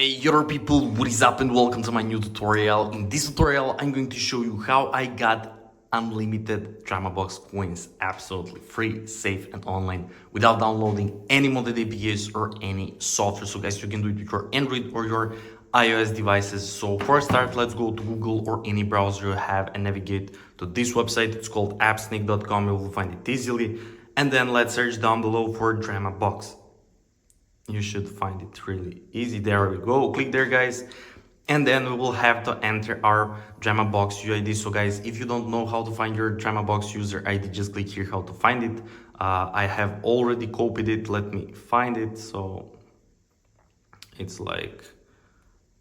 Hey your people, what is up and welcome to my new tutorial. In this tutorial I'm going to show you how I got unlimited DramaBox coins absolutely free, safe and online without downloading any Mod APKs or any software. So guys, you can do it with your Android or your iOS devices. So for a start, let's go to Google or any browser you have and navigate to this website. It's called appsnake.com. You will find it easily. And then let's search down below for DramaBox. You should find it really easy. There we go. Click there, guys. And then we will have to enter our DramaBox UID. So guys, if you don't know how to find your DramaBox user ID, just click here how to find it. I have already copied it. Let me find it. So it's like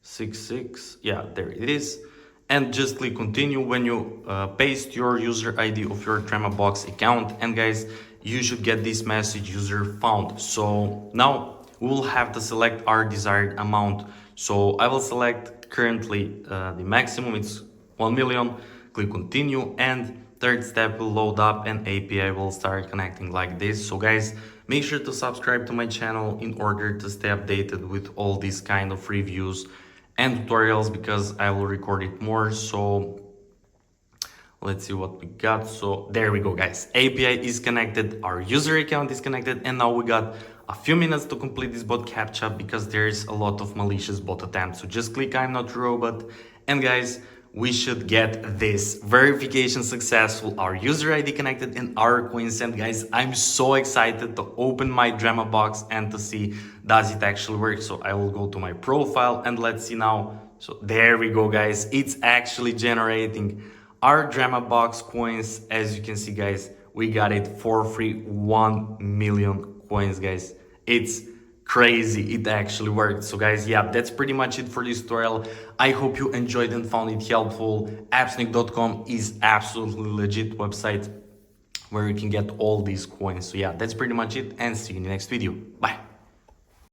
66. Yeah, there it is. And just click continue when you paste your user ID of your DramaBox account. And guys, you should get this message, user found. So now we will have to select our desired amount. So I will select currently the maximum, it's 1 million. Click continue, and third step will load up and API will start connecting like this. So guys, make sure to subscribe to my channel in order to stay updated with all these kind of reviews and tutorials, because I will record it more. So let's see what we got. So there we go, guys. API is connected, our user account is connected, and now we got a few minutes to complete this bot captcha because there's a lot of malicious bot attempts. So just click I'm not a robot, and guys, we should get this verification successful, our user ID connected and our coins sent. Guys, I'm so excited to open my DramaBox and to see does it actually work. So I will go to my profile and let's see now. So there we go, guys. It's actually generating our DramaBox coins. As you can see, guys, we got it for free, 1 million coins, guys. It's crazy, it actually worked. So guys, yeah, that's pretty much it for this tutorial. I hope you enjoyed and found it helpful. Appsnake.com is absolutely legit website where you can get all these coins. So yeah, that's pretty much it, and see you in the next video. Bye.